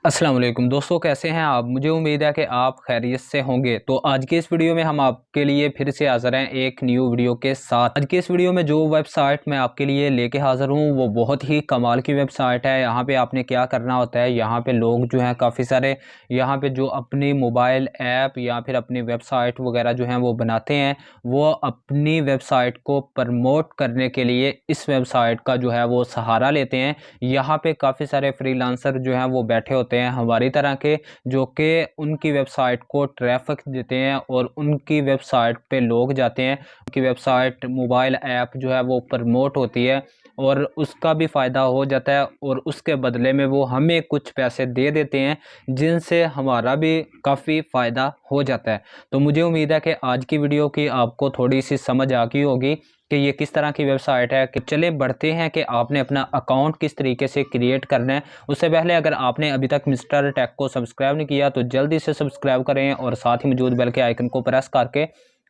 अस्सलाम वालेकुम दोस्तों, कैसे हैं आप। मुझे उम्मीद है कि आप खैरियत से होंगे। तो आज की इस वीडियो में हम आपके लिए फिर से हाज़िर हैं एक न्यू वीडियो के साथ। आज की इस वीडियो में जो वेबसाइट मैं आपके लिए लेके हाज़िर हूँ वो बहुत ही कमाल की वेबसाइट है। यहाँ पे आपने क्या करना होता है, यहाँ पे लोग जो हैं काफ़ी सारे यहाँ पे जो अपनी मोबाइल ऐप या फिर अपनी वेबसाइट वगैरह जो हैं वो बनाते हैं, वो अपनी वेबसाइट को प्रमोट करने के लिए इस वेबसाइट का जो है वो सहारा लेते हैं। यहाँ पे काफ़ी सारे फ्रीलांसर जो हैं वो बैठे होते हैं हमारी तरह के, जो कि उनकी वेबसाइट को ट्रैफिक देते हैं और उनकी वेबसाइट पे लोग जाते हैं। उनकी वेबसाइट मोबाइल ऐप जो है वो प्रमोट होती है और उसका भी फ़ायदा हो जाता है और उसके बदले में वो हमें कुछ पैसे दे देते हैं, जिनसे हमारा भी काफ़ी फ़ायदा हो जाता है। तो मुझे उम्मीद है कि आज की वीडियो की आपको थोड़ी सी समझ आ गई होगी कि ये किस तरह की वेबसाइट है। कि चले बढ़ते हैं कि आपने अपना अकाउंट किस तरीके से क्रिएट करना है। उससे पहले अगर आपने अभी तक मिस्टर टेक को सब्सक्राइब नहीं किया तो जल्दी से सब्सक्राइब करें और साथ ही मौजूद बेल के आइकन को प्रेस करके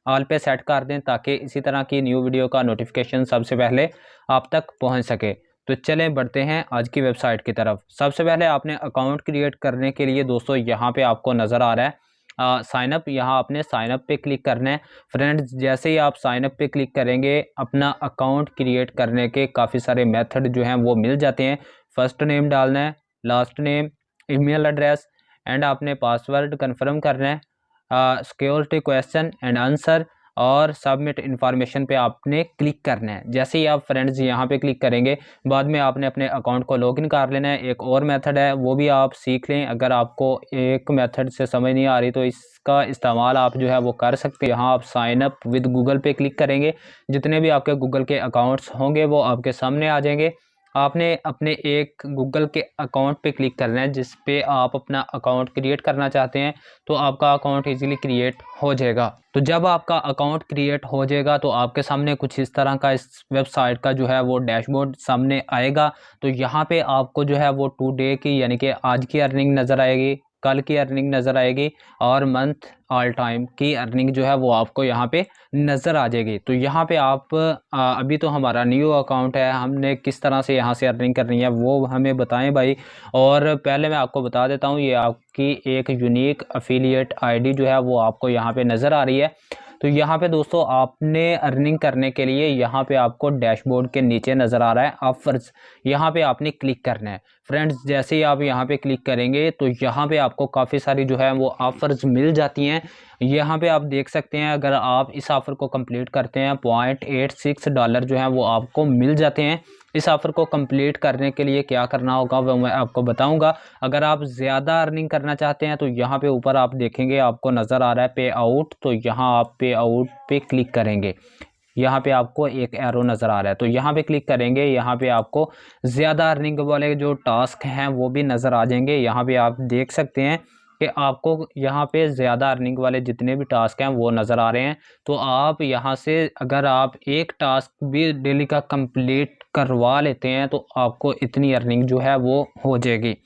ऑल पे सेट कर दें, ताकि इसी तरह की न्यू वीडियो का नोटिफिकेशन सबसे पहले आप तक पहुंच सके। तो चलें बढ़ते हैं आज की वेबसाइट की तरफ। सबसे पहले आपने अकाउंट क्रिएट करने के लिए दोस्तों यहाँ पे आपको नज़र आ रहा है साइन अप। यहाँ आपने साइन अप पे क्लिक करना है। फ्रेंड्स, जैसे ही आप साइन अप पे क्लिक करेंगे अपना अकाउंट क्रिएट करने के काफ़ी सारे मेथड जो हैं वो मिल जाते हैं। फर्स्ट नेम डालना है, last name, email address and आपने पासवर्ड कंफर्म करना है, सिक्योरिटी क्वेश्चन एंड आंसर और सबमिट इन्फॉर्मेशन पे आपने क्लिक करना है। जैसे ही आप फ्रेंड्स यहाँ पे क्लिक करेंगे बाद में आपने अपने अकाउंट को लॉगिन कर लेना है। एक और मेथड है वो भी आप सीख लें। अगर आपको एक मेथड से समझ नहीं आ रही तो इसका इस्तेमाल आप जो है वो कर सकते हैं। यहाँ आप साइन अप विद गूगल पे क्लिक करेंगे, जितने भी आपके गूगल के अकाउंट्स होंगे वो आपके सामने आ जाएंगे। आपने अपने एक गूगल के अकाउंट पे क्लिक करना है जिस पे आप अपना अकाउंट क्रिएट करना चाहते हैं, तो आपका अकाउंट इजीली क्रिएट हो जाएगा। तो जब आपका अकाउंट क्रिएट हो जाएगा तो आपके सामने कुछ इस तरह का इस वेबसाइट का जो है वो डैशबोर्ड सामने आएगा। तो यहाँ पे आपको जो है वो टू डे की यानी कि आज की अर्निंग नज़र आएगी, कल की अर्निंग नज़र आएगी और मंथ ऑल टाइम की अर्निंग जो है वो आपको यहाँ पे नज़र आ जाएगी। तो यहाँ पे आप अभी तो हमारा न्यू अकाउंट है, हमने किस तरह से यहाँ से अर्निंग करनी है वो हमें बताएं भाई। और पहले मैं आपको बता देता हूँ, ये आपकी एक यूनिक अफिलिएट आईडी जो है वो आपको यहाँ पे नज़र आ रही है। तो यहाँ पे दोस्तों आपने अर्निंग करने के लिए यहाँ पे आपको डैशबोर्ड के नीचे नज़र आ रहा है ऑफर्स, यहाँ पे आपने क्लिक करना है। फ्रेंड्स, जैसे ही आप यहाँ पे क्लिक करेंगे तो यहाँ पे आपको काफ़ी सारी जो है वो ऑफ़र्स मिल जाती हैं। यहाँ पे आप देख सकते हैं, अगर आप इस ऑफ़र को कंप्लीट करते हैं $0.86 जो है वो आपको मिल जाते हैं। इस ऑफ़र को कंप्लीट करने के लिए क्या करना होगा वो मैं आपको बताऊंगा। अगर आप ज़्यादा अर्निंग करना चाहते हैं तो यहाँ पे ऊपर आप देखेंगे आपको नज़र आ रहा है पे आउट, तो यहाँ आप पे आउट पे क्लिक करेंगे। यहाँ पे आपको एक एरो नज़र आ रहा है तो यहाँ पे क्लिक करेंगे। यहाँ पे आपको ज़्यादा अर्निंग वाले जो टास्क हैं वो भी नज़र आ जाएंगे। यहाँ पे आप देख सकते हैं कि आपको यहाँ पे ज़्यादा अर्निंग वाले जितने भी टास्क हैं वो नज़र आ रहे हैं। तो आप यहाँ से अगर आप एक टास्क भी डेली का कंप्लीट करवा लेते हैं तो आपको इतनी अर्निंग जो है वो हो जाएगी।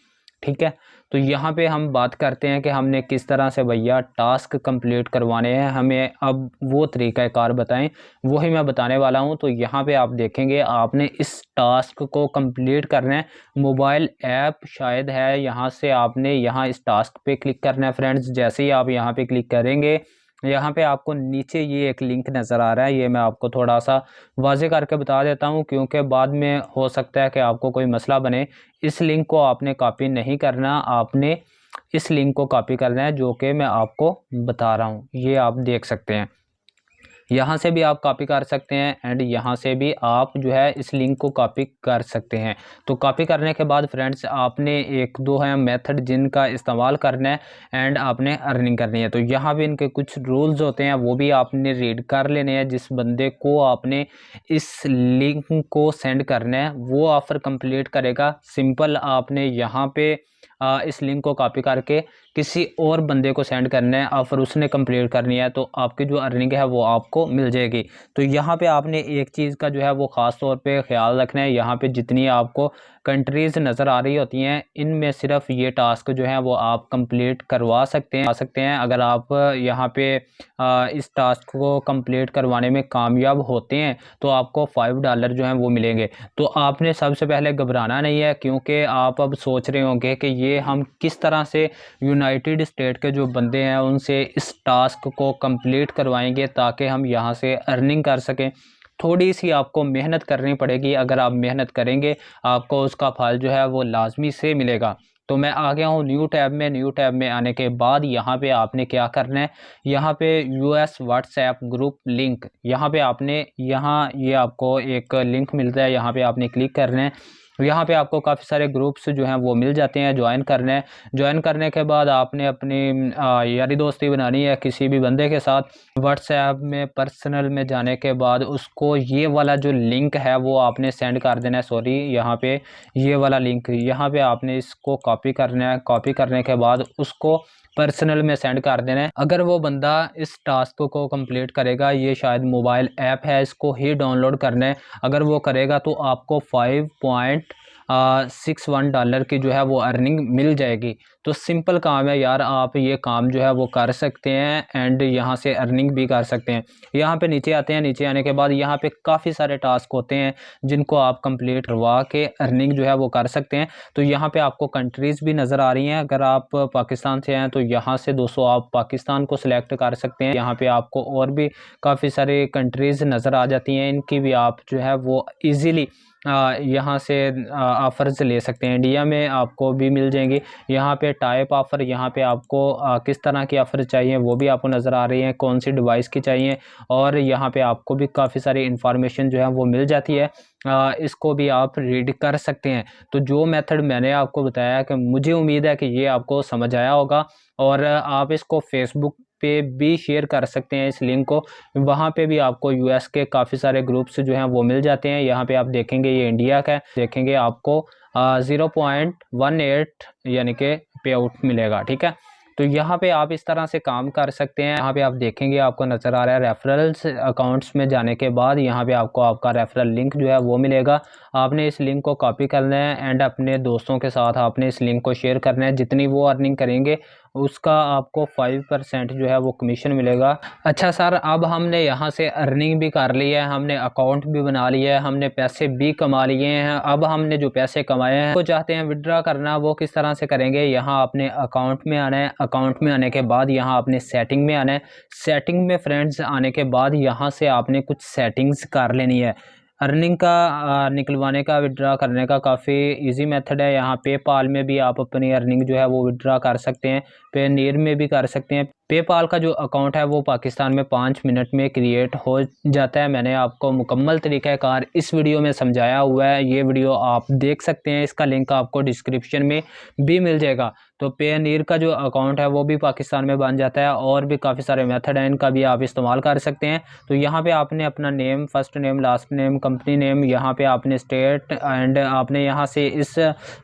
ठीक है, तो यहाँ पे हम बात करते हैं कि हमने किस तरह से भैया टास्क कंप्लीट करवाने हैं, हमें अब वो तरीक़ाकार बताएं, वही मैं बताने वाला हूँ। तो यहाँ पे आप देखेंगे आपने इस टास्क को कंप्लीट करना है। मोबाइल ऐप शायद है, यहाँ से आपने यहाँ इस टास्क पे क्लिक करना है। फ्रेंड्स, जैसे ही आप यहाँ पे क्लिक करेंगे यहाँ पे आपको नीचे ये एक लिंक नज़र आ रहा है, ये मैं आपको थोड़ा सा वाज़े करके बता देता हूँ क्योंकि बाद में हो सकता है कि आपको कोई मसला बने। इस लिंक को आपने कॉपी नहीं करना, आपने इस लिंक को कॉपी करना है जो कि मैं आपको बता रहा हूँ। ये आप देख सकते हैं, यहाँ से भी आप कॉपी कर सकते हैं एंड यहाँ से भी आप जो है इस लिंक को कॉपी कर सकते हैं। तो कॉपी करने के बाद फ्रेंड्स आपने एक दो है मेथड जिनका इस्तेमाल करना है एंड आपने अर्निंग करनी है। तो यहाँ भी इनके कुछ रूल्स होते हैं वो भी आपने रीड कर लेने हैं। जिस बंदे को आपने इस लिंक को सेंड करना है वो ऑफ़र कंप्लीट करेगा। सिंपल आपने यहाँ पे इस लिंक को कॉपी करके किसी और बंदे को सेंड करना है, ऑफ़र उसने कंप्लीट करनी है, तो आपकी जो अर्निंग है वो आपको मिल जाएगी। तो यहाँ पे आपने एक चीज़ का जो है वो ख़ास तौर पे ख्याल रखना है, यहाँ पे जितनी आपको कंट्रीज़ नज़र आ रही होती हैं, इनमें सिर्फ ये टास्क जो है वो आप कंप्लीट करवा सकते हैं। अगर आप यहाँ पे इस टास्क को कंप्लीट करवाने में कामयाब होते हैं तो आपको $5 जो हैं वो मिलेंगे। तो आपने सबसे पहले घबराना नहीं है, क्योंकि आप अब सोच रहे होंगे कि ये हम किस तरह से यूनाइटेड स्टेट के जो बंदे हैं उनसे इस टास्क को कंप्लीट करवाएंगे ताकि हम यहाँ से अर्निंग कर सकें। थोड़ी सी आपको मेहनत करनी पड़ेगी, अगर आप मेहनत करेंगे आपको उसका फल जो है वो लाजमी से मिलेगा। तो मैं आ गया हूँ न्यू टैब में आने के बाद यहाँ पे आपने क्या करना है, यहाँ पे यूएस व्हाट्सएप ग्रुप लिंक, यहाँ पे आपने ये आपको एक लिंक मिलता है, यहाँ पे आपने क्लिक करना है। यहाँ पे आपको काफ़ी सारे ग्रुप्स जो हैं वो मिल जाते हैं, ज्वाइन करना है। ज्वाइन करने के बाद आपने अपनी यारी दोस्ती बनानी है किसी भी बंदे के साथ। व्हाट्सएप में पर्सनल में जाने के बाद उसको ये वाला जो लिंक है वो आपने सेंड कर देना है। सॉरी, यहाँ पे ये वाला लिंक, यहाँ पे आपने इसको कॉपी करना है। कॉपी करने के बाद उसको पर्सनल में सेंड कर देना है। अगर वो बंदा इस टास्क को कंप्लीट करेगा, ये शायद मोबाइल ऐप है, इसको ही डाउनलोड करना है। अगर वो करेगा तो आपको $5.61 की जो है वो अर्निंग मिल जाएगी। तो सिंपल काम है यार, आप ये काम जो है वो कर सकते हैं एंड यहाँ से अर्निंग भी कर सकते हैं। यहाँ पे नीचे आते हैं, नीचे आने के बाद यहाँ पे काफ़ी सारे टास्क होते हैं जिनको आप कंप्लीट करवा के अर्निंग जो है वो कर सकते हैं। तो यहाँ पे आपको कंट्रीज़ भी नज़र आ रही हैं। अगर आप पाकिस्तान से हैं तो यहाँ से दोस्तों आप पाकिस्तान को सिलेक्ट कर सकते हैं। यहाँ पे आपको और भी काफ़ी सारी कंट्रीज़ नज़र आ जाती हैं, इनकी भी आप जो है वो ईज़िली यहाँ से ऑफ़र्स ले सकते हैं। इंडिया में आपको भी मिल जाएंगी। यहाँ पे टाइप ऑफ़र, यहाँ पे आपको किस तरह की ऑफ़र चाहिए वो भी आपको नज़र आ रही है, कौन सी डिवाइस की चाहिए, और यहाँ पे आपको भी काफ़ी सारी इन्फॉर्मेशन जो है वो मिल जाती है। इसको भी आप रीड कर सकते हैं। तो जो मेथड मैंने आपको बताया कि मुझे उम्मीद है कि ये आपको समझ आया होगा, और आप इसको फेसबुक पे भी शेयर कर सकते हैं इस लिंक को। वहाँ पे भी आपको यूएस के काफ़ी सारे ग्रुप्स जो हैं वो मिल जाते हैं। यहाँ पे आप देखेंगे ये इंडिया का है, देखेंगे आपको 0.18 यानी कि पे आउट मिलेगा। ठीक है, तो यहाँ पे आप इस तरह से काम कर सकते हैं। यहाँ पे आप देखेंगे आपको नज़र आ रहा है रेफरल्स अकाउंट्स में जाने के बाद यहाँ पे आपको आपका रेफरल लिंक जो है वो मिलेगा। आपने इस लिंक को कॉपी करना है एंड अपने दोस्तों के साथ आपने इस लिंक को शेयर करना है। जितनी वो अर्निंग करेंगे उसका आपको 5% जो है वो कमीशन मिलेगा। अच्छा सर, अब हमने यहाँ से अर्निंग भी कर ली है, हमने अकाउंट भी बना लिया है, हमने पैसे भी कमा लिए हैं, अब हमने जो पैसे कमाए हैं वो चाहते हैं विड्रॉ करना, वो किस तरह से करेंगे? यहाँ आपने अकाउंट में आना है। अकाउंट में आने के बाद यहाँ आपने सेटिंग में आना है। सेटिंग में फ्रेंड्स आने के बाद यहाँ से आपने कुछ सेटिंग्स कर लेनी है। अर्निंग का निकलवाने का, विड्रॉ करने का काफ़ी इजी मेथड है। यहाँ पेपाल में भी आप अपनी अर्निंग जो है वो विड्रॉ कर सकते हैं, पेनीर में भी कर सकते हैं। पेपाल का जो अकाउंट है वो पाकिस्तान में 5 मिनट में क्रिएट हो जाता है। मैंने आपको मुकम्मल तरीक़ाकार इस वीडियो में समझाया हुआ है, ये वीडियो आप देख सकते हैं, इसका लिंक आपको डिस्क्रिप्शन में भी मिल जाएगा। तो पेनीर का जो अकाउंट है वो भी पाकिस्तान में बन जाता है, और भी काफ़ी सारे मेथड हैं, इनका भी आप इस्तेमाल कर सकते हैं। तो यहाँ पे आपने अपना name, first name, last name, company name, यहाँ पे आपने स्टेट, एंड आपने यहाँ से इस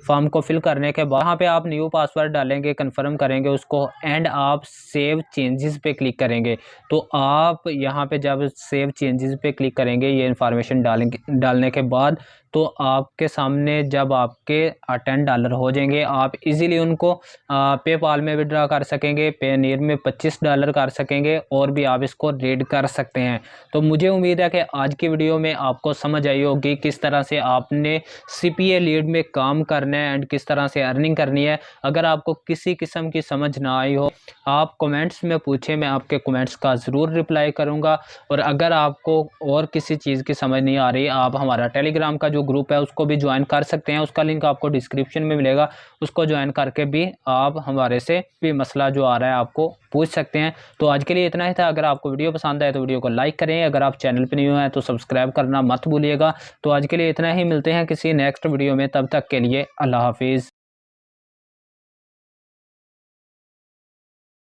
फॉर्म को फिल करने के बाद यहाँ पे आप न्यू पासवर्ड डालेंगे, कंफर्म करेंगे उसको, एंड आप सेव चेंजेस पे क्लिक करेंगे। तो आप यहाँ पे जब सेव चेंजेस पे क्लिक करेंगे, ये इन्फॉर्मेशन डालने के बाद, तो आपके सामने जब आपके $10 हो जाएंगे, आप इजीली उनको पेपाल में विड्रॉ कर सकेंगे, पेनीर में $25 कर सकेंगे, और भी आप इसको रीड कर सकते हैं। तो मुझे उम्मीद है कि आज की वीडियो में आपको समझ आई होगी किस तरह से आपने Cpalead में काम करना है एंड किस तरह से अर्निंग करनी है। अगर आपको किसी किस्म की समझ ना आई हो, आप कमेंट्स में पूछें, मैं आपके कमेंट्स का ज़रूर रिप्लाई करूँगा। और अगर आपको और किसी चीज़ की समझ नहीं आ रही, आप हमारा टेलीग्राम का जो ग्रुप है उसको भी ज्वाइन कर सकते हैं, उसका लिंक आपको डिस्क्रिप्शन में मिलेगा। उसको ज्वाइन करके भी आप हमारे से भी मसला जो आ रहा है आपको पूछ सकते हैं। तो आज के लिए इतना ही था। अगर आपको वीडियो पसंद आए तो वीडियो को लाइक करें, अगर आप चैनल पर न्यू हैं तो सब्सक्राइब करना मत भूलिएगा। तो आज के लिए इतना ही, मिलते हैं किसी नेक्स्ट वीडियो में, तब तक के लिए अल्लाह हाफिज़।